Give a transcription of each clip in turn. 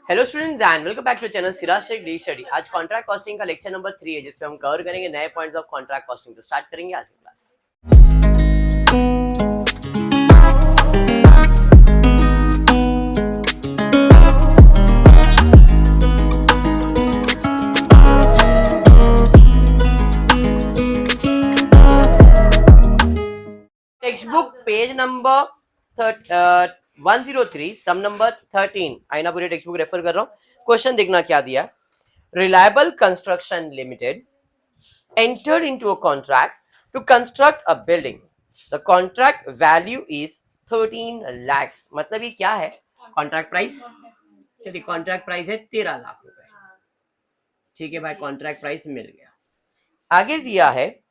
Hello students and welcome back to channel Siraj Shaikh the study. आज contract costing का lecture number 3 है जिसमें हम कवर करेंगे नए पॉइंट्स ऑफ कॉन्ट्रैक्ट कॉस्टिंग। तो स्टार्ट करेंगे आज की class. Text book page number 103 sum number 13। आईना पूरी टेक्स्ट बुक रेफर कर रहा हूँ। क्वेश्चन देखना क्या दिया। Reliable construction limited entered into a contract to construct a building. The contract value is 13 lakhs. मतलब ये क्या है? Contract price. चलिए कॉन्ट्रैक्ट प्राइस है 13 लाख रुपए। ठीक है भाई, कॉन्ट्रैक्ट प्राइस मिल गया। आगे दिया है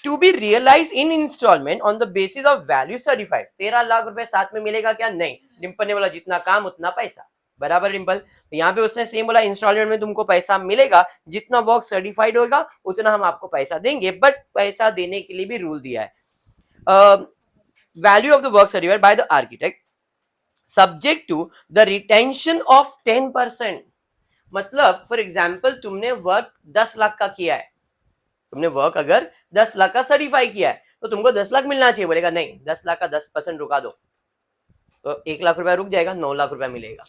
to be realised in instalment on the basis of value certified. 13 lakh रुपए साथ में मिलेगा क्या? नहीं, डिंपल ने बोला जितना काम उतना पैसा। बराबर डिंपल। तो यहाँ पे उसने सेम बोला इंस्टॉलमेंट में तुमको पैसा मिलेगा, जितना वर्क सर्टिफाइड होगा उतना हम आपको पैसा देंगे। बट पैसा देने के लिए भी रूल दिया है, value of the work certified by the architect subject to the retention of 10%। मतलब फॉर एग्जाम्पल तुमने वर्क 10 लाख का किया है, तुमने वर्क अगर 10 लाख का सर्टिफाई किया है तो तुमको 10 लाख मिलना चाहिए। बोलेगा नहीं, 10 लाख का 10% रुका दो, तो 1 लाख रुपया रुक जाएगा, 9 लाख रुपया मिलेगा।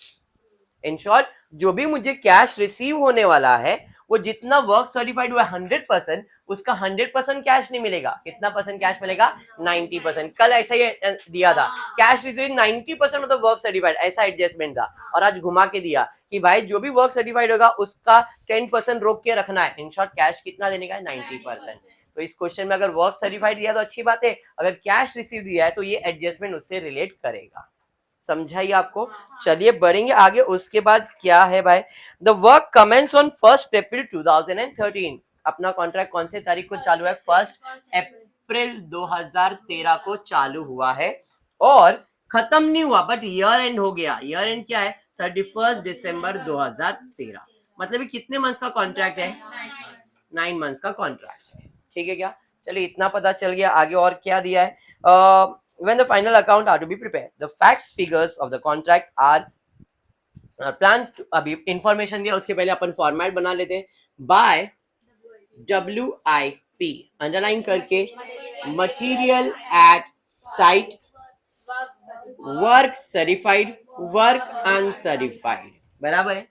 इन शॉर्ट जो भी मुझे कैश रिसीव होने वाला है वो जितना वर्क सर्टिफाइड हुआ 100%, उसका 100% कैश नहीं मिलेगा। कितना परसेंट कैश मिलेगा? 90%। कल ऐसा ही दिया था, cash receive 90% of the work certified, ऐसा एडजस्टमेंट था। और आज घुमा के दिया कि भाई जो भी वर्क सर्टिफाइड होगा उसका 10% रोक के रखना है। इन शॉर्ट कैश कितना देने का है? 90%। तो इस क्वेश्चन में अगर वर्क सर्टिफाइड दिया तो अच्छी बात है, अगर कैश रिसीव दिया है तो ये एडजस्टमेंट उससे रिलेट करेगा। समझाइए आपको। चलिए बढ़ेंगे आगे। उसके बाद क्या है भाई? द वर्क कमेंस ऑन 1 अप्रैल 2013। अपना कॉन्ट्रैक्ट कौन से तारीख को चालू है? 1 अप्रैल 2013 को चालू हुआ है और खत्म नहीं हुआ, बट ईयर एंड हो गया। ईयर एंड क्या है? 31 दिसंबर 2013। मतलब ये कितने मंथ्स का कॉन्ट्रैक्ट है? 9 मंथ्स का कॉन्ट्रैक्ट है। ठीक है क्या? चलिए इतना पता चल गया। आगे और क्या दिया है? When the final account are to be prepared, the facts figures of the contract are planned to, अभी information दिया, उसके पहले अपन फॉर्मेट बना लेते हैं। by WIP अंडरलाइन करके material at site, work certified, work uncertified. बराबर है?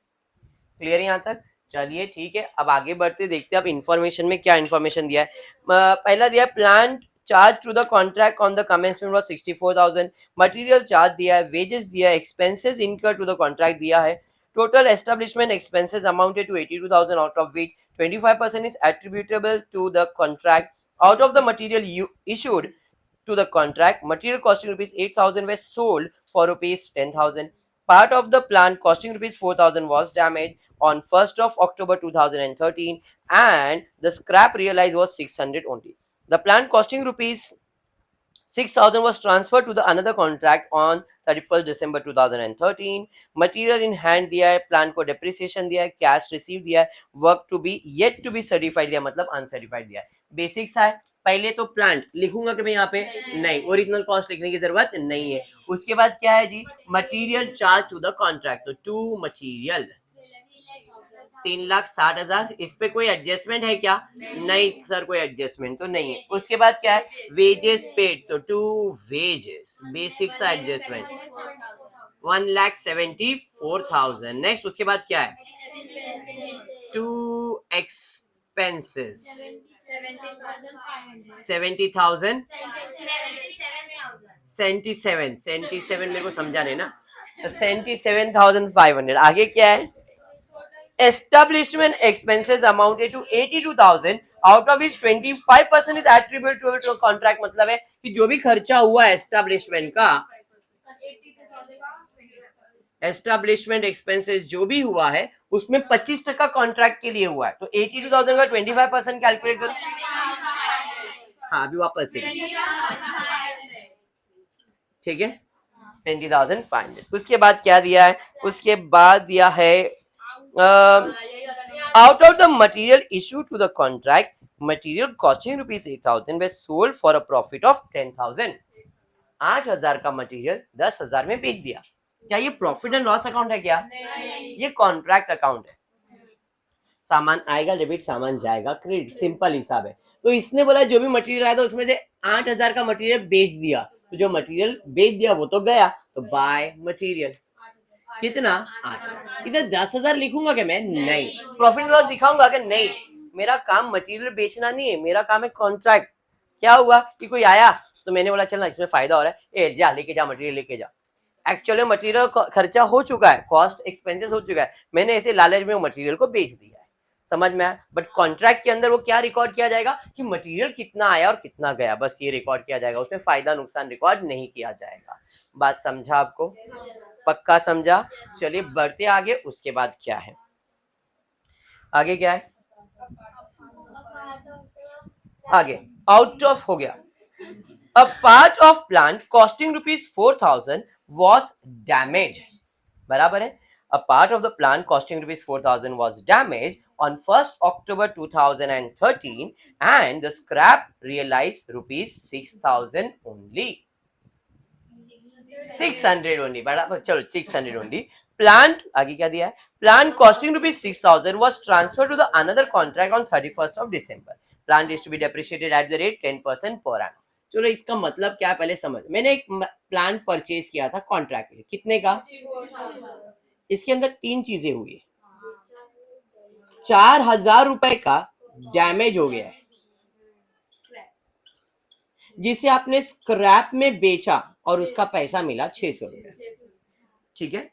क्लियर है यहाँ तक? चलिए ठीक है, अब आगे बढ़ते देखते हैं अब इंफॉर्मेशन में क्या इंफॉर्मेशन दिया है। पहला दिया plan charge to the contract on the commencement was 64,000। Material charge दिया है, वेजेस दिया है, एक्सपेंसेस इनकर टू द कॉन्ट्रैक्ट दिया है। Total establishment expenses amounted to 82,000, out of which 25% is attributable to the contract. Out of the material issued to the contract, material costing rupees 8,000 were sold for rupees 10,000. Part of the plant costing rupees 4,000 was damaged on 1st of October 2013 and the scrap realized was 600 only. The plant costing rupees 6,000 was transferred to the another contract on 31st December 2013. Material in hand दिया है, plan को depreciation दिया है, cash receive दिया है, work to be yet to be certified दिया, मतलब uncertified दिया है। बेसिक्स है। पहले तो प्लांट लिखूंगा कि मैं यहाँ पे नहीं, ओरिजिनल कॉस्ट लिखने की जरूरत नहीं है। उसके बाद क्या है जी? Material charge to the contract, तो टू मटीरियल 3,60,000। इस पे कोई एडजस्टमेंट है क्या? नहीं सर, कोई एडजस्टमेंट तो नहीं है। उसके बाद क्या है? वेजेस पेड, तो टू वेजेस, बेसिक सा एडजस्टमेंट 1,74,000। नेक्स्ट उसके बाद क्या है? टू एक्सपेंसेस 70,000, 77 मेरे को समझा नहीं ना, तो 77,500। आगे क्या है? Establishment expenses amounted to 82,000, out of which 25% is attributable to contract। मतलब है कि जो भी खर्चा हुआ है एस्टेब्लिशमेंट का, एस्टेब्लिशमेंट एक्सपेंसेस जो भी हुआ है उसमें 25% कॉन्ट्रैक्ट के लिए हुआ है। तो 82,000 का 25% कैलकुलेट करो। हाँ अभी वापस से, ठीक है, 20,500। उसके बाद क्या दिया है? उसके बाद दिया है out of the material issued to the contract, material costing rupees 8,000 were sold for a profit of 10,000। 8,000 का मटेरियल 10,000 में बेच दिया। क्या ये प्रॉफिट एंड लॉस अकाउंट है क्या? ये कॉन्ट्रैक्ट अकाउंट है। सामान आएगा डेबिट, सामान जाएगा क्रेडिट, सिंपल हिसाब है। तो इसने बोला जो भी मटेरियल आया था उसमें से 8,000 का मटेरियल बेच दिया, तो जो मटेरियल बेच दिया वो तो गया, तो बाय मटेरियल कितना 8। इधर 10,000 लिखूंगा क्या मैं? नहीं। प्रॉफिट लॉस दिखाऊंगा क्या? नहीं। मेरा काम मटेरियल बेचना नहीं है, मेरा काम है कॉन्ट्रैक्ट। क्या हुआ कि कोई आया तो मैंने बोला चलना इसमें फायदा हो रहा है, ए जा लेके जा मटेरियल लेके जा। एक्चुअली मटेरियल खर्चा हो चुका है, कॉस्ट एक्सपेंसेस हो चुका है, मैंने ऐसे लालच में मटेरियल को बेच दिया है। समझ में आया? बट कॉन्ट्रैक्ट के अंदर वो क्या रिकॉर्ड किया जाएगा कि मटेरियल कितना आया और कितना गया, बस ये रिकॉर्ड किया जाएगा, उसमें फायदा नुकसान रिकॉर्ड नहीं किया जाएगा। बात समझा आपको? पक्का समझा? चलिए बढ़ते आगे। उसके बाद क्या है आगे? क्या है आगे? आउट ऑफ हो गया। A part of plant costing rupees 4,000 was damaged. बराबर है। A part of the plant costing rupees 4,000 was damaged on 1st October 2013 and the scrap realized rupees 6,000 only. 600 only. बराबर, चलो 600 only. Plant आगे क्या दिया है? Plant costing rupees 6,000 was transferred to the another contract on 31st of December. Plant is to be depreciated at the rate 10% per annum. चलो इसका मतलब क्या है पहले समझ। मैंने एक प्लांट परचेज किया था कॉन्ट्रैक्ट के लिए, कितने का? इसके अंदर तीन चीजें हुई। 4,000 रुपए का डैमेज हो गया है जिसे आपने स्क्रैप में बेचा और उसका पैसा मिला 600 रुपए। ठीक है।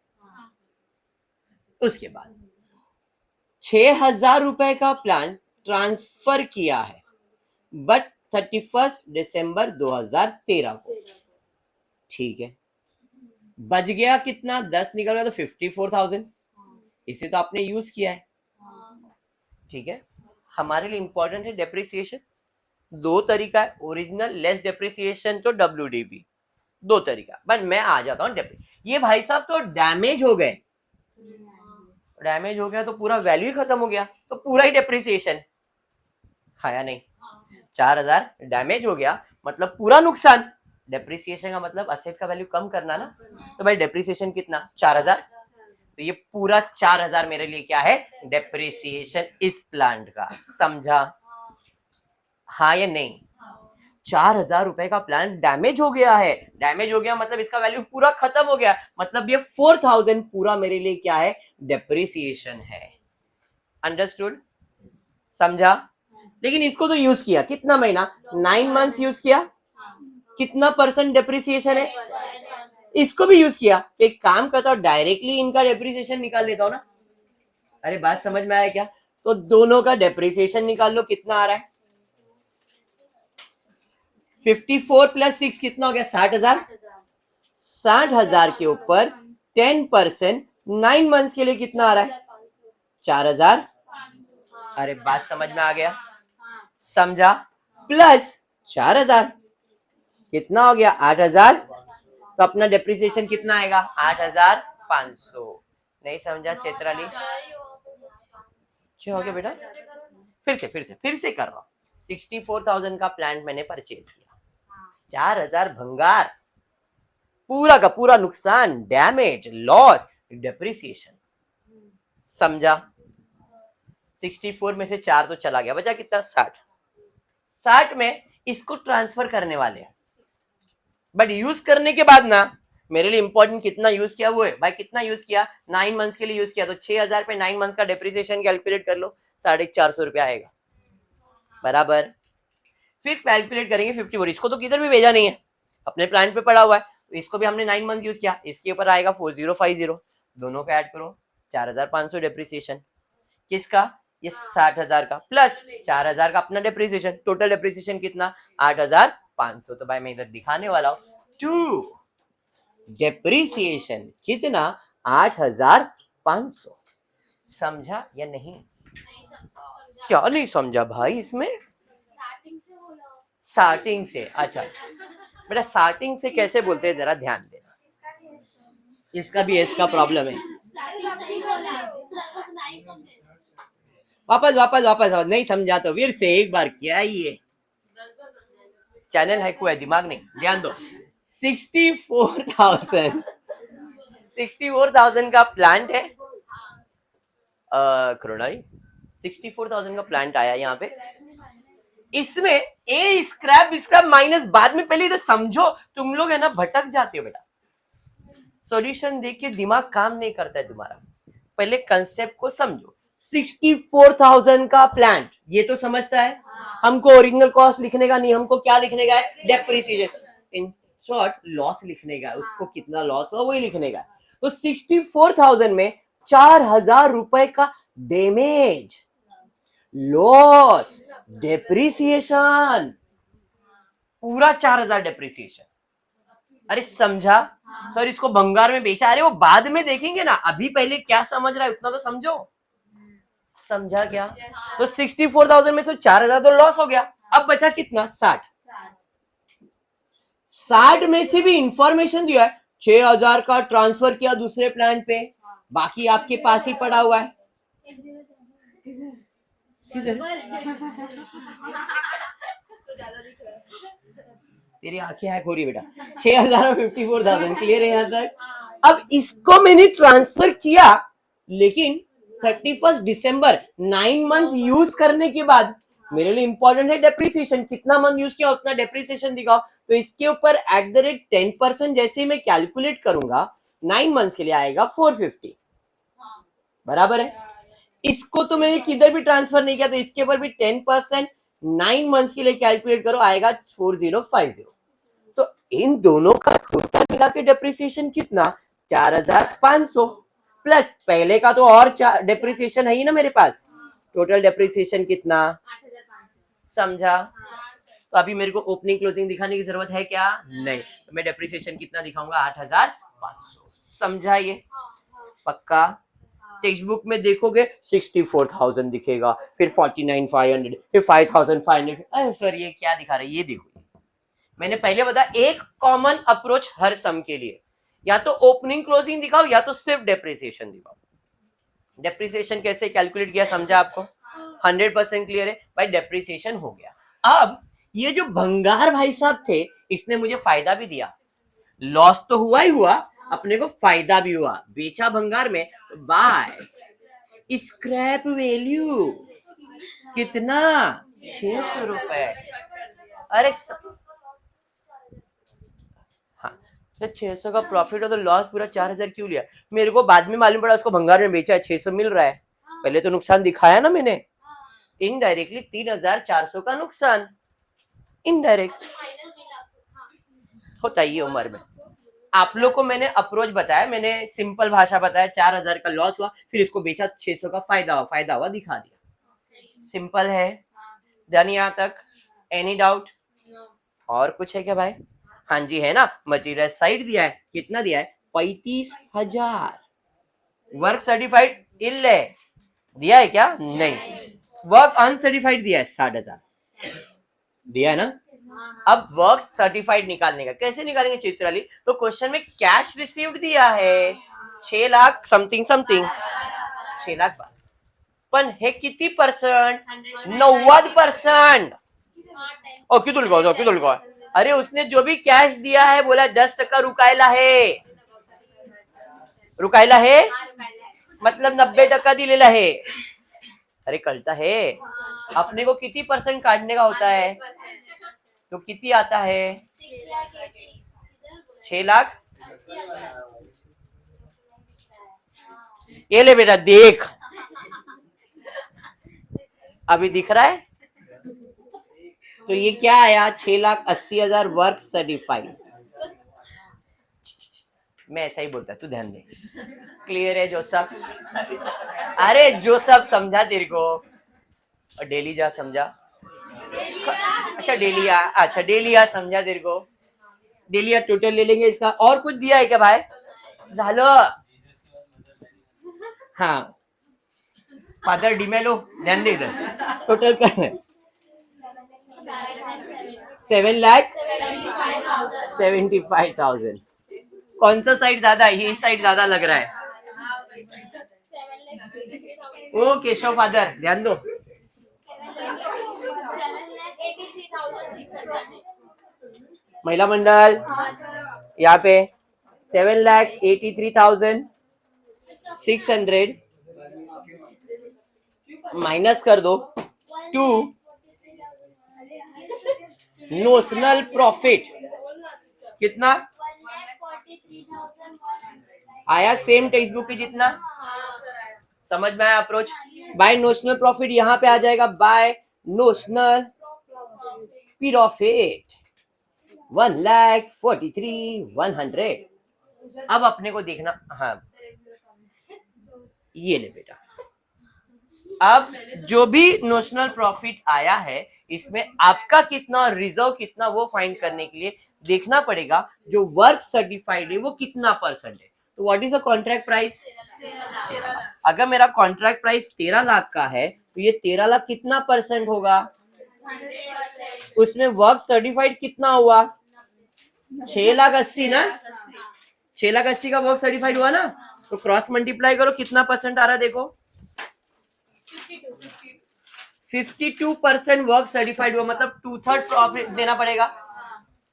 उसके बाद 6,000 रुपए का प्लान ट्रांसफर किया है बट 31 दिसंबर 2013 को। ठीक है। बच गया कितना? 10 निकल गया तो 54,000। इसे तो आपने यूज किया है। ठीक है। हमारे लिए इंपॉर्टेंट है डेप्रिसिएशन। दो तरीका है, ओरिजिनल लेस डेप्रिसिएशन तो WDV, दो तरीका। बट मैं आ जाता हूँ ये भाई साहब तो डैमेज हो गए। डैमेज हो गया तो पूरा वैल्यू ही खत्म हो गया, तो पूरा ही डेप्रिसिएशन है या नहीं? 4,000 डैमेज हो गया मतलब पूरा नुकसान। डेप्रिसिएशन का मतलब असेट का वैल्यू कम करना ना, तो भाई डेप्रिसिएशन कितना? 4,000। तो ये पूरा 4,000 मेरे लिए क्या है? डेप्रिसिएशन इस प्लांट का। समझा? हाँ या नहीं? 4,000 रुपए का प्लांट डैमेज हो गया है। डैमेज हो गया मतलब इसका वैल्यू पूरा खत्म हो गया, मतलब ये 4,000 पूरा मेरे लिए क्या है? डेप्रिसिएशन है। अंडरस्टूड? समझा? लेकिन इसको तो यूज किया कितना महीना? 9 मंथ्स यूज किया। कितना % डेप्रिसिएशन है? इसको भी यूज किया। एक काम करता हूं, डायरेक्टली इनका डेप्रिसिएशन निकाल लेता हूं ना। अरे बात समझ में आया क्या? तो दोनों का डेप्रिसिएशन निकाल लो, कितना आ रहा है? 54 + 6 कितना हो गया? 60,000। 60,000 के ऊपर 10% 9 मंथ्स के लिए कितना आ रहा है? 4,000। अरे बात समझ में आ गया? समझा? प्लस 4,000 कितना हो गया? 8,000। तो अपना डेप्रिसिएशन कितना आएगा? 8,500। नहीं समझा चेत्राली? क्या हो गया बेटा? फिर से कर रहा हूं। 64,000 का प्लांट मैंने परचेज किया, 4,000 भंगार, पूरा का पूरा नुकसान, डैमेज, लॉस, डेप्रिसिएशन। समझा? 64 में से 4 तो चला गया, बचा कितना? 60। 60 में इसको ट्रांसफर करने वाले हैं, बट यूज करने के बाद ना मेरे लिए इंपॉर्टेंट कितना यूज किया वो है। भाई कितना यूज किया? 9 मंथ्स के लिए यूज किया, तो 6,000 पे 9 मंथ्स का डेप्रिसिएशन कैलकुलेट कर लो, 450 रुपया आएगा। बराबर। फिर कैलकुलेट करेंगे 54। इसको तो किधर भी भेजा नहीं है, अपने प्लान पे पड़ा हुआ है, तो इसको भी हमने 9 मंथ्स यूज किया, इसके ऊपर आएगा 4050। दोनों का ऐड करो, 4,500 डेप्रिसिएशन किसका? ये 60,000 का, प्लस 4,000 का अपना डेप्रिसिएशन, टोटल डेप्रिसिएशन कितना? 8,500। तो भाई मैं इधर दिखाने वाला हूं, टू डेप्रिसिएशन कितना? 8,500। समझा या नहीं? क्या नहीं समझा भाई इसमें? स्टार्टिंग से। अच्छा बेटा, स्टार्टिंग से कैसे बोलते हैं जरा ध्यान देना, इसका भी इसका प्रॉब्लम है। वापस नहीं समझा तो फिर से एक बार क्या ये चैनल है, कोई दिमाग नहीं, ध्यान दो। 64,000 64,000 का प्लांट है करोनाई 64,000 का प्लांट आया यहाँ पे। इसमें ए स्क्रैप स्क्रैप माइनस बाद में, पहले तो समझो, तुम लोग है ना भटक जाते हो बेटा, सॉल्यूशन देख के दिमाग काम नहीं करता है तुम्हारा, पहले कंसेप्ट को समझो। 64,000 का प्लांट, ये तो समझता है, हमको ओरिजिनल कॉस्ट लिखने का नहीं, हमको क्या लिखने का है, डेप्रिसिएशन, इन शॉर्ट लॉस लिखने का है, उसको कितना लॉस हुआ वही लिखने का है। तो 64,000 में 4,000 रुपए का डैमेज, लॉस, डेप्रिसिएशन, पूरा 4,000 डेप्रिसिएशन। अरे समझा सर, इसको भंगार में बेचा, अरे वो बाद में देखेंगे ना, अभी पहले क्या समझ रहा है उतना तो समझो। समझा क्या? तो 64,000 में से 4,000 तो लॉस हो गया, अब बचा कितना, 60 में से भी इंफॉर्मेशन दिया है, 6,000 का ट्रांसफर किया दूसरे प्लान पे, बाकी आपके पास ही पड़ा हुआ है। तेरी आंखें हैक हो रही बेटा। 6,000 और 54,000 क्लियर है यहाँ तक। अब इसको मैंने ट्रांसफर किया, लेकिन 31 दिसंबर 9 मंथ यूज करने के बाद मेरे लिए इंपॉर्टेंट है डेप्रिसिएशन, कितना मंथ यूज किया उतना डेप्रिसिएशन दिखाओ। तो इसके ऊपर @ 10% जैसे ही मैं कैलकुलेट करूंगा 9 मंथ्स के लिए आएगा 450, बराबर है। इसको तो मैंने किधर भी ट्रांसफर नहीं किया, तो इसके ऊपर भी 10% 9 मंथ्स के लिए कैलकुलेट करो, आएगा 4050। तो इन दोनों का टोटल मिला के डेप्रिसिएशन कितना, 4,500 प्लस पहले का तो और डेप्रिसिएशन है ही ना मेरे पास, टोटल डेप्रिसिएशन कितना, समझा। तो अभी मेरे को ओपनिंग क्लोजिंग दिखाने की जरूरत है क्या, नहीं, तो मैं डेप्रिसिएशन कितना दिखाऊंगा, 8,500। समझा ये पक्का। टेक्स्ट बुक में देखोगे 64,000 दिखेगा, फिर 49,500, फिर 5,500। अरे सर ये क्या दिखा रहा है, ये देखो, मैंने पहले बताया एक कॉमन अप्रोच हर सम के लिए, या तो ओपनिंग क्लोजिंग दिखाओ या तो सिर्फ डेप्रिसिएशन दिखाओ। डेप्रिसिएशन कैसे कैलकुलेट किया समझा आपको, 100% क्लियर है भाई, डेप्रिसिएशन हो गया। अब ये जो भंगार भाई साहब थे, इसने मुझे फायदा भी दिया, लॉस तो हुआ ही हुआ, अपने को फायदा भी हुआ, बेचा भंगार में, बाय स्क्रैप वैल्यू कितना, 600 रुपए। अरे हाँ, 600 का प्रॉफिट हो तो लॉस पूरा 4,000 क्यों लिया, मेरे को बाद में मालूम पड़ा उसको भंगार में बेचा है, 600 मिल रहा है, पहले तो नुकसान दिखाया ना मैंने, इनडायरेक्टली 3,400 का नुकसान, इनडायरेक्ट होता ही है उम्र में। आप लोग को मैंने अप्रोच बताया, मैंने सिंपल भाषा बताया, 4,000 का लॉस हुआ, फिर इसको बेचा, 600 का फायदा हुआ दिखा दिया, सिंपल है। डन यहाँ तक, एनी डाउट, और कुछ है क्या भाई, हाँ जी है ना। मटेरियल साइड दिया है, कितना दिया है, 35,000, वर्क सर्टिफाइड इल्ले दिया है क्या, नहीं, वर्क अनसर्टिफाइड दिया है 60,000 दिया है ना। अब वर्क सर्टिफाइड निकालने का कैसे निकालेंगे चित्राली, तो क्वेश्चन में कैश रिसीव्ड दिया है 6 लाख समथिंग समथिंग, 6 लाख बार, पण हे किती परसेंट, 90%। ओ किती लिखा, अरे उसने जो भी कैश दिया है बोला 10% रुकायला है, मतलब 90% दिलेला है। अरे कळता है, अपने को किती परसेंट काटने का होता है, तो किती आता है, 6 लाख। ये ले बेटा देख, अभी दिख रहा है, तो ये क्या आया, 6,80,000 वर्क सर्टिफाइड। मैं ऐसा ही बोलता, तू ध्यान दे, क्लियर है जो सब, अरे जो सब समझा तेरे को, और डेली जा समझा, अच्छा डेली आ समझा तेरे को, डेली टोटल ले लेंगे इसका, और कुछ दिया है क्या भाई, झालं, हाँ फादर डिमेलो ध्यान दे इधर, टोटल कर 7,75,000। कौन सा साइड ज्यादा है, ये साइड ज्यादा लग रहा है, ओ केशव फादर ध्यान दो, महिला मंडल यहाँ पे 7,83,600 माइनस कर दो टू नोशनल प्रॉफिट कितना आया, सेम टेक्स्ट बुक की जितना। समझ में आया अप्रोच? बाय नोशनल प्रॉफिट यहां पे आ जाएगा, बाय नोशनल प्रॉफिट 1,43,100। अब अपने को देखना, हाँ ये ले बेटा, अब जो भी नोशनल प्रॉफिट आया है इसमें आपका कितना, रिजर्व कितना, वो फाइंड करने के लिए देखना पड़ेगा जो वर्क सर्टिफाइड है वो कितना परसेंट है। तो what is the contract price? 13 lakh. अगर मेरा कॉन्ट्रैक्ट प्राइस 13 लाख का है तो ये 13 लाख कितना परसेंट होगा? 100%। उसमें वर्क सर्टिफाइड कितना हुआ? 6,80,000 ना, 6,80,000 का वर्क सर्टिफाइड हुआ ना, तो क्रॉस मल्टीप्लाई करो कितना परसेंट आ रहा है देखो, 52% वर्क सर्टिफाइड हुआ, मतलब 2/3 प्रॉफिट देना पड़ेगा।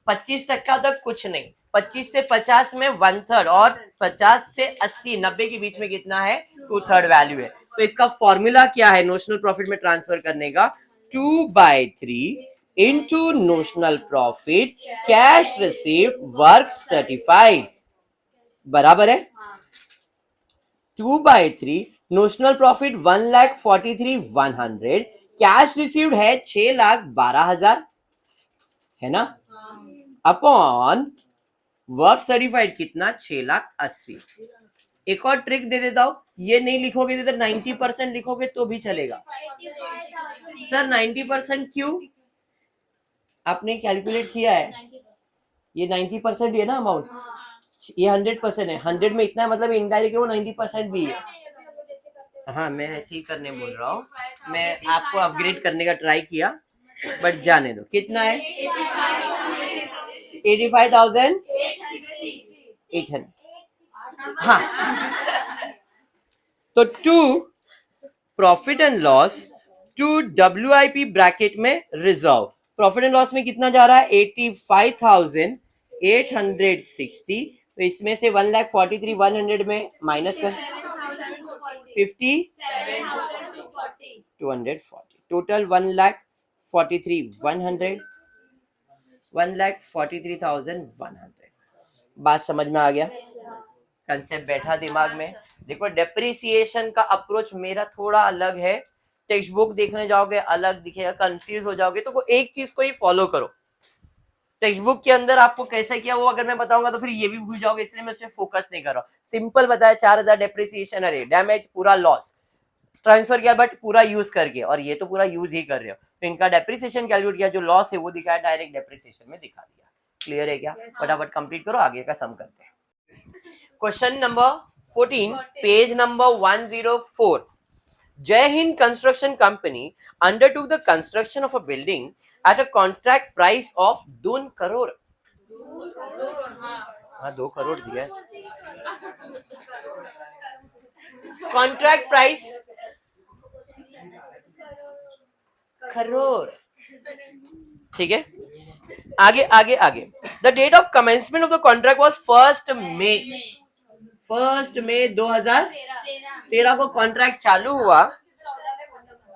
25% तक कुछ नहीं, 25 से 50 में 1/3 और 50 से 80 90 के बीच में कितना है? 2/3 वैल्यू है। तो इसका फॉर्मूला क्या है नोशनल प्रॉफिट में ट्रांसफर करने का? 2/3 into notional profit cash received work certified बराबर है 2/3 नोशनल प्रॉफिट 1,43,100, कैश रिसीव्ड है 6,12,000 है ना, अपॉन वर्क सर्टिफाइड कितना? 6,80,000। एक और ट्रिक दे देता हूं, ये नहीं लिखोगे इधर 90% लिखोगे तो भी चलेगा। सर 90% क्यों? आपने कैलकुलेट किया है, ये 90% है ना अमाउंट, ये 100% है, 100 में इतना है मतलब इनडायरेक्ट वो 90% भी है। हाँ मैं ऐसे ही करने बोल रहा हूँ, मैं आपको अपग्रेड करने का ट्राई किया बट जाने दो। कितना है? 85,800। हाँ तो to profit and loss to WIP bracket में रिजर्व, प्रॉफिट एंड लॉस में कितना जा रहा है? 85,860। तो इसमें से 1,43,100 में माइनस कर 50,240, टोटल 1,43,100, 1,43,100। बात समझ में आ गया? कंसेप्ट बैठा दिमाग में? देखो डेप्रिसिएशन का अप्रोच मेरा थोड़ा अलग है, टेक्स्ट बुक देखने जाओगे अलग दिखेगा, कंफ्यूज हो जाओगे। तो एक चीज को ही फॉलो करो, टेक्स्ट बुक के अंदर आपको कैसे किया वो अगर मैं बताऊंगा तो फिर ये भी भूल जाओगे, इसलिए मैं उसमें फोकस नहीं कर रहा हूँ। सिंपल बताया 4,000 डेप्रिसिएशन, अरे डैमेज पूरा लॉस ट्रांसफर किया बट पूरा यूज करके, और ये तो पूरा यूज ही कर रहे हो, तो इनका डेप्रिसिएशन कैलकुलेट किया, जो लॉस है वो दिखाया, डायरेक्ट डेप्रिसिएशन में दिखा दिया। क्लियर है क्या? फटाफट कंप्लीट करो, आगे का सम करते हैं। Question number 14 page number 104। Jai Hind Construction Company undertook the construction of a building at a contract price of 2 crore। हाँ 2 करोड़ दिया है। कॉन्ट्रैक्ट प्राइस करोड़, ठीक है। आगे आगे आगे, the date of commencement of the contract was 1 मई 2013 को कॉन्ट्रैक्ट चालू हुआ,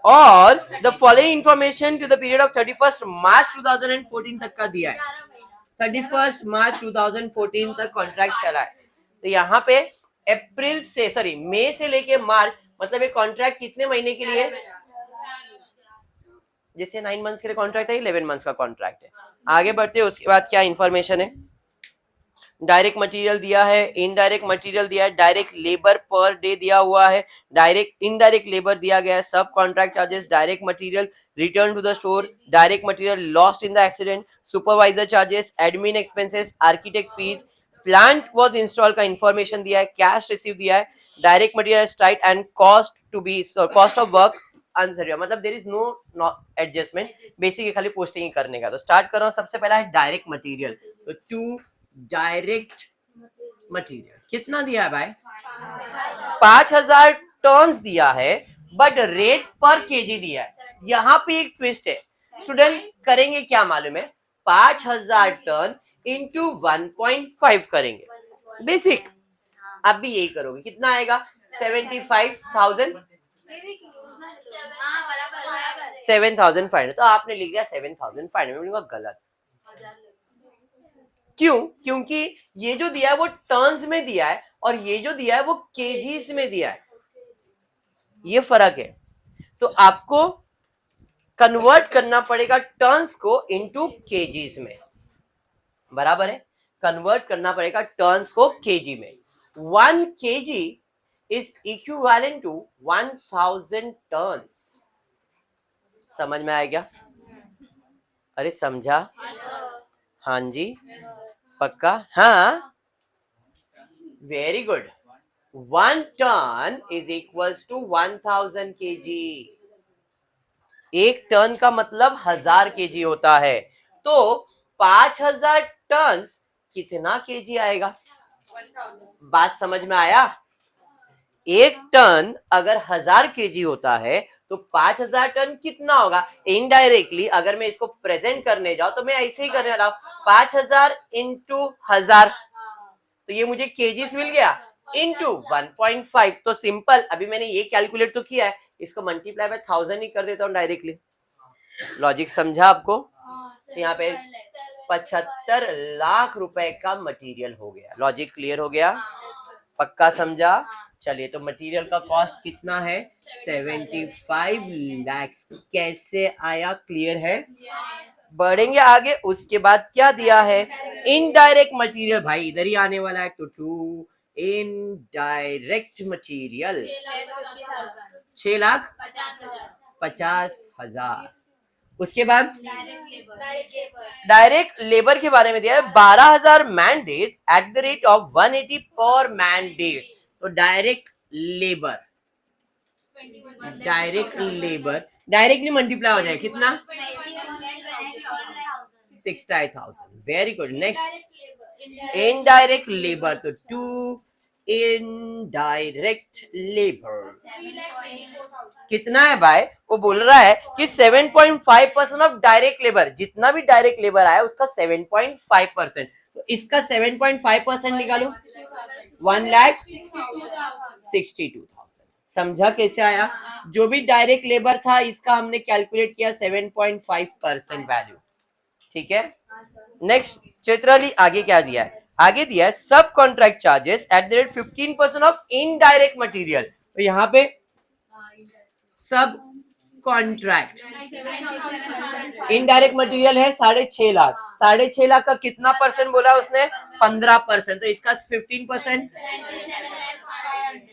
और the following information to the period of 31 मार्च 2014 तक का दिया है। 31 मार्च 2014 तक कॉन्ट्रैक्ट चला है। तो यहाँ पे अप्रैल से सॉरी मई से लेके मार्च, मतलब ये कॉन्ट्रैक्ट कितने महीने के लिए? जैसे 9 मंथ्स के लिए कॉन्ट्रैक्ट है, 11 मंथ्स का कॉन्ट्रैक्ट है। आगे बढ़ते हैं, उसके बाद क्या इंफॉर्मेशन है? डायरेक्ट मटेरियल दिया है, इनडायरेक्ट मटेरियल दिया है, डायरेक्ट लेबर पर डे दिया हुआ है, डायरेक्ट इनडायरेक्ट लेबर दिया गया है, सब contract charges, direct material return to the store, direct material lost in the accident, supervisor charges, admin expenses, architect fees, plant was install का इंफॉर्मेशन दिया है, कैश रिसीव दिया है, direct material straight and cost to be cost of work answer, मतलब there is no adjustment, basic खाली posting करने का। तो स्टार्ट कर रहा हूं, सबसे पहला है डायरेक्ट मटेरियल। तो टू डायरेक्ट मटेरियल कितना दिया है भाई? 5,000 टन्स दिया है, बट रेट पर केजी दिया है। यहाँ पे एक ट्विस्ट है, स्टूडेंट करेंगे क्या मालूम है? 5,000 टन इंटू 1.5 करेंगे, बेसिक। आप भी यही करोगे, कितना आएगा 75,000 7,500। तो आपने लिख दिया 7,500, मैंने कहा गलत। क्यों? क्योंकि ये जो दिया है वो टर्न्स में दिया है और ये जो दिया है वो केजीस में दिया है, ये फर्क है। तो आपको कन्वर्ट करना पड़ेगा टर्न्स को इनटू केजीस में, बराबर है। कन्वर्ट करना पड़ेगा टर्न्स को केजी में। 1 KG is equivalent to 1,000 tons. समझ में आ गया? अरे समझा? हाँ जी, पक्का? हाँ, very good. 1 ton is equals to 1,000 KG. एक टर्न का मतलब 1000 केजी होता है। तो 5,000 टन कितना केजी आएगा? बात समझ में आया? एक टन अगर 1000 केजी होता है तो 5,000 टन कितना होगा? इनडायरेक्टली अगर मैं इसको प्रेजेंट करने जाऊं तो मैं ऐसे ही करने वाला हूं, 5,000 इंटू 1000, तो ये मुझे केजीस मिल गया, इंटू 1.5। तो सिंपल, अभी मैंने ये कैलकुलेट तो किया है, इसको मल्टीप्लाई बाय 1000 ही कर देता हूँ डायरेक्टली। लॉजिक समझा आपको? यहाँ पे 75 लाख रुपए का मटेरियल हो गया। लॉजिक क्लियर हो गया? पक्का समझा? चलिए, तो मटेरियल का कॉस्ट कितना है? 75 लैक्स। कैसे आया? क्लियर है? बढ़ेंगे आगे। उसके बाद क्या दिया है? Indirect material. भाई इधर ही आने वाला है। तो 2 इनडायरेक्ट मटेरियल 6,50,000। उसके बाद डायरेक्ट लेबर के बारे में दिया है 12,000 man days at the rate of 180 पर मैन डेज। तो डायरेक्ट लेबर डायरेक्टली मल्टीप्लाई हो जाए कितना? 60,000। Very good. Next indirect labour, तो 2 इनडायरेक्ट लेबर कितना है भाई? वो बोल रहा है कि 7.5% ऑफ डायरेक्ट लेबर, जितना भी डायरेक्ट लेबर आया उसका 7.5%। तो इसका 7.5% निकालो, 1,62,000। समझा कैसे आया? जो भी डायरेक्ट लेबर था इसका हमने कैलकुलेट किया 7.5% वैल्यू। ठीक है। नेक्स्ट चित्राली, आगे क्या दिया है? आगे दिया है सब contract charges eight the rate 15% of indirect material. तो यहाँ पे सब कॉन्ट्रैक्ट इनडायरेक्ट मटेरियल है 6.5 लाख। 6.5 लाख का कितना परसेंट बोला उसने? 15%। तो इसका 15%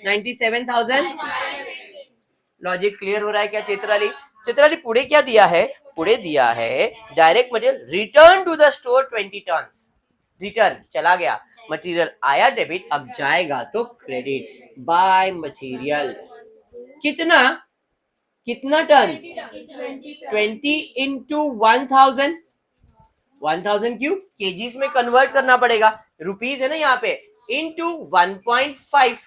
97,000। लॉजिक क्लियर हो रहा है क्या चित्राली? चित्राली पुणे क्या दिया है? पुणे दिया है direct material return to the store 20 ton. Return चला गया, मटेरियल आया डेबिट, अब जाएगा तो क्रेडिट। बाय मटेरियल कितना टन? 20 इंटू 1,000। 1,000 क्यों? केजीज में कन्वर्ट करना पड़ेगा, रुपीज है ना यहाँ पे, इंटू 1.5।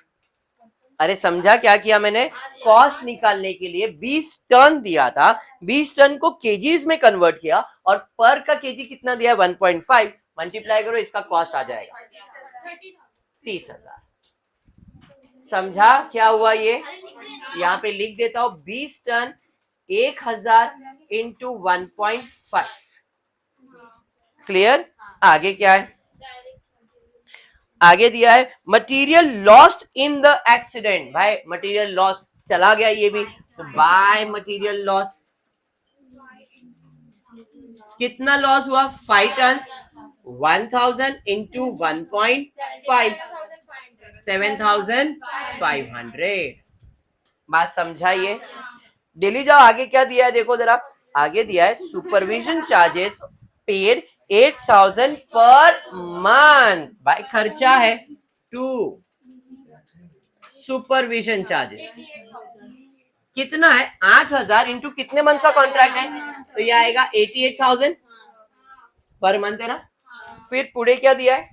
अरे समझा क्या किया मैंने? कॉस्ट निकालने के लिए 20 टन दिया था, 20 टन को केजीज में कन्वर्ट किया और पर का केजी कितना दिया? 1.5। मल्टीप्लाई करो, इसका कॉस्ट आ जाएगा 30,000। समझा क्या हुआ? ये यहाँ पे लिख देता हूं, 20 टन 1,000 इंटू 1.5। क्लियर? आगे क्या है? आगे दिया है material lost in the accident. भाई मटेरियल लॉस चला गया ये भी, तो बाय मटेरियल लॉस कितना लॉस हुआ? 5 टन। 1,000 इंटू 1.5 7,500। बात समझाइए? डेली जाओ। आगे क्या दिया है देखो जरा। आगे दिया है supervision charges paid 8,000 per month. भाई खर्चा है 2 सुपरविजन चार्जेस कितना है? 8,000 इंटू कितने मंथ का कॉन्ट्रैक्ट है? तो ये आएगा 88,000 पर मंथ है ना। फिर पुणे क्या दिया है?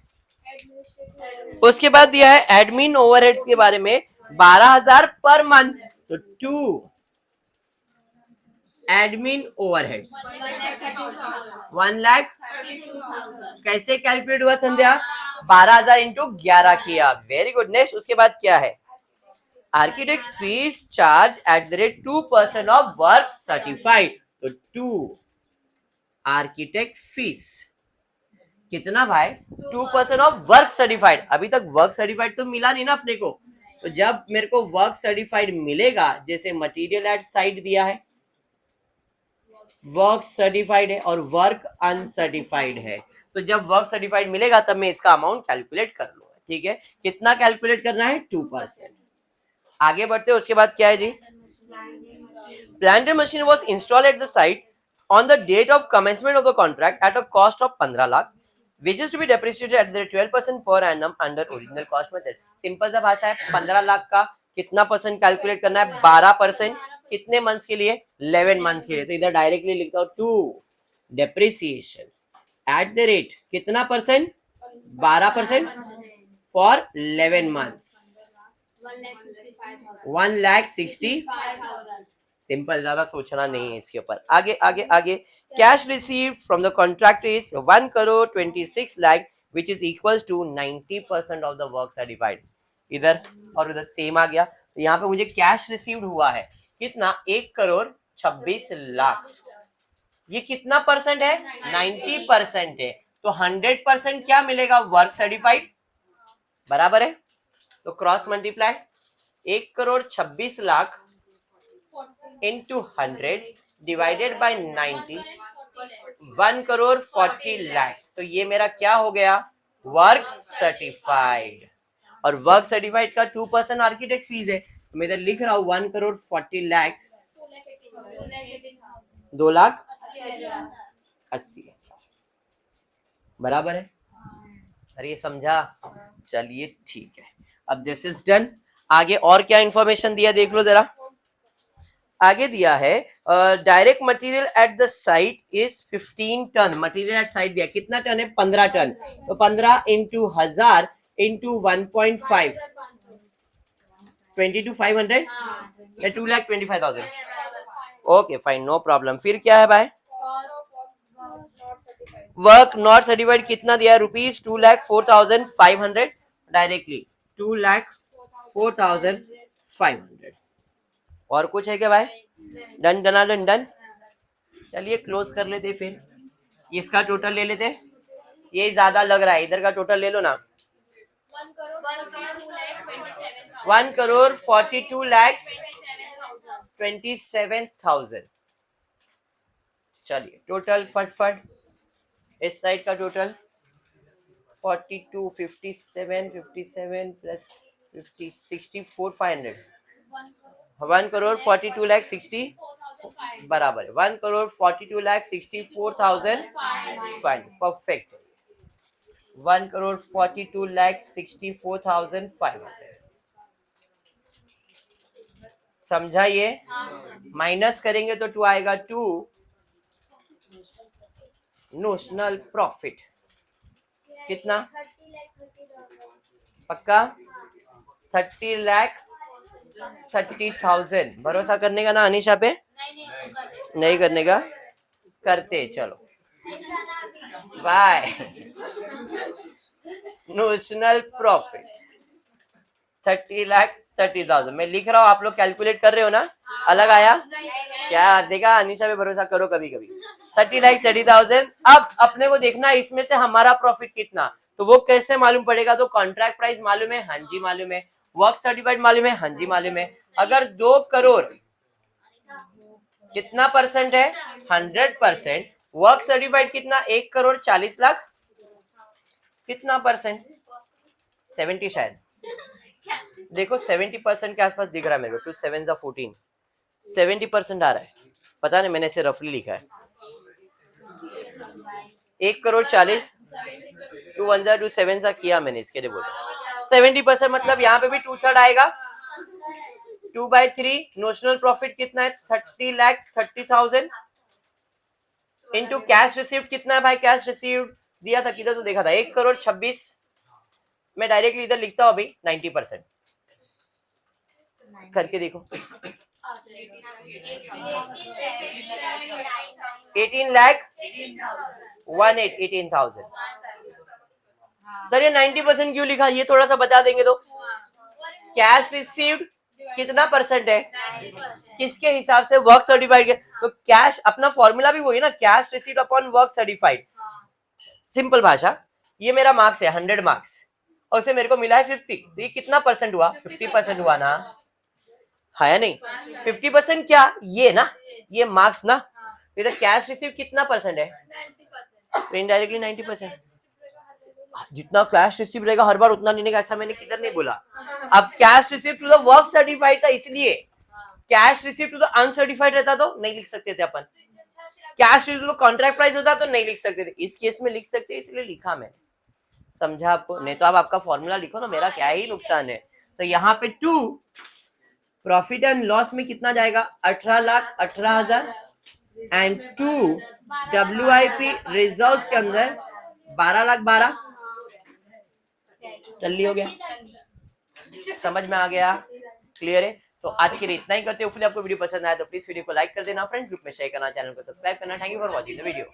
उसके बाद दिया है एडमिन ओवरहेड्स के बारे में 12,000 पर मंथ। तो 2 एडमिन ओवरहेड्स 1,00,000 कैसे कैलकुलेट हुआ संध्या? 12,000 इंटू 11 किया। Very good. नेक्स्ट उसके बाद क्या है? Architect fees charge at the rate 2% of work certified. तो 2 आर्किटेक्ट फीस कितना भाई? 2% ऑफ वर्क सर्टिफाइड। अभी तक वर्क सर्टिफाइड तो मिला नहीं ना अपने को, तो जब मेरे को वर्क सर्टिफाइड मिलेगा, जैसे मटेरियल एट साइट दिया है, वर्क सर्टिफाइड है और वर्क अनसर्टिफाइड है, तो जब वर्क सर्टिफाइड मिलेगा तब मैं इसका अमाउंट कैलकुलेट कर लूंगा। ठीक है, कितना कैलकुलेट करना है? 2%। आगे बढ़ते हैं। उसके बाद क्या है जी? Planter machine was install at the site on the date of commencement of the contract at a cost of 15 lakh which is to be depreciated at the 12% per annum under original cost method। Simple सा भाषा है, 15 लाख का कितना percent calculate करना है? 12%। कितने months के लिए? 11 मंथ्स के लिए। तो इधर डायरेक्टली लिखता हूं 2 डेप्रिसिएशन एट द रेट कितना परसेंट? 12% for 11 months 1,60,000। सिंपल, ज्यादा सोचना नहीं है इसके ऊपर। आगे आगे आगे। Cash received from the contract is 1,26,00,000 which is equal to 90% of the work certified. इधर और उधर सेम आ गया। तो यहाँ पे मुझे कैश रिसीव्ड हुआ है कितना? 1,26,00,000। ये कितना परसेंट है? 90% है। तो 100% क्या मिलेगा? Work certified. बराबर है, तो cross multiply 1,26,00,000 into 100 divided by 90 1,40,00,000। तो ये मेरा क्या हो गया? Work certified. और वर्क सर्टिफाइड का 2% आर्किटेक्ट फीस है, तो मैं इधर लिख रहा हूं 1,40,00,000 2,80,000। बराबर है? अरे ये समझा? चलिए ठीक है, अब दिस इज डन। आगे और क्या इंफॉर्मेशन दिया देख लो जरा। आगे दिया है direct material at the site is 15 ton. Material at site दिया कितना टन है? 15 टन। तो 15 इंटू 1000 इंटू 1.5 22,500 या 2,25,000। Okay fine, no problem. फिर क्या है भाई? वर्क नॉट सर्टिफाइड कितना दिया है? रुपीज 2,04,500। डायरेक्टली 2,04,500। और कुछ है क्या भाई? डन डना डन डन। चलिए क्लोज कर लेते, फिर इसका टोटल ले लेते। ये ज्यादा लग रहा है, इधर का टोटल ले लो ना। 1,42,27,000। चलिए टोटल फटफट। इस साइड का टोटल 42 57 57 प्लस 50 64,500। 1,42,60,000 बराबर है 1,42,64,500। परफेक्ट। 1,42,64,500 समझा? ये माइनस करेंगे तो 2 आएगा। 2 नोशनल प्रॉफिट कितना? पक्का 30,30,000। भरोसा करने का ना अनीशा पे? नहीं करने का? करते चलो। बाय। नोशनल प्रॉफिट 30,30,000 मैं लिख रहा हूँ, आप लोग कैलकुलेट कर रहे हो ना? अलग आया क्या? देखा, अनीशा पे भरोसा करो कभी कभी। 30,30,000। अब अपने को देखना है इसमें से हमारा प्रॉफिट कितना, तो वो कैसे मालूम पड़ेगा? तो कॉन्ट्रैक्ट प्राइस मालूम है? हाँ जी मालूम है। वर्क सर्टिफाइड मालूम है? हाँ जी मालूम है। अगर 2 करोड़ कितना परसेंट है? 100%। वर्क सर्टिफाइड कितना? 1,40,00,000 कितना परसेंट? 70 शायद। देखो 70% के आसपास दिख रहा है मेरे को। 2 7 14 70% आ रहा है। पता नहीं, मैंने इसे रफली लिखा है। 1,40,00,000 2 1 2 7 किया मैंने, इसके लिए बोला 70%। मतलब यहाँ पे भी 2/3 आएगा। 2/3 नोशनल प्रॉफिट कितना है? 30,30,000 इंटू कैश रिसीव्ड कितना है भाई? कैश रिसीव्ड दिया था किधर तो देखा था 1,26,00,000। मैं डायरेक्टली इधर लिखता हूँ अभी 90% करके देखो। 18 लाख 18,000। सर ये 90% क्यों लिखा, ये थोड़ा सा बता देंगे तो। कैश रिसीव्ड कितना परसेंट है, किसके हिसाब से, वर्क सर्टिफाइड के। तो कैश, अपना फॉर्मूला भी वही ना, cash received upon work certified. Simple भाषा, ये मेरा मार्क्स है 100 मार्क्स और उसे मेरे को मिला है 50, तो ये कितना परसेंट हुआ, 50% हुआ ना, है या नहीं। 50% क्या, ये ना, ये मार्क्स ना। इधर कैश रिसीव कितना परसेंट है, तो इनडायरेक्टली 90%। जितना कैश रिसीव रहेगा हर बार उतना लेने का, ऐसा मैंने किधर नहीं बोला। अब cash receive to the work certified था, इसलिए cash receive to the uncertified रहता तो नहीं लिख सकते थे अपन। Cash receive to contract price होता तो नहीं लिख सकते थे, इस केस में लिख सकते, इसलिए लिखा मैं। समझा आपको, नहीं तो आप आपका फॉर्मूला लिखो ना, मेरा क्या ही नुकसान है। तो यहाँ पे 2 प्रॉफिट एंड लॉस में कितना जाएगा, 18,18,000 एंड 2 WIP रिजर्व्स के अंदर 12,12,000। जल्दी हो गया, समझ में आ गया, क्लियर है। तो आज के लिए इतना ही करते हो। आपको वीडियो पसंद आया तो प्लीज वीडियो को लाइक कर देना, फ्रेंड ग्रुप में शेयर करना, चैनल को सब्सक्राइब करना। Thank you for watching the video.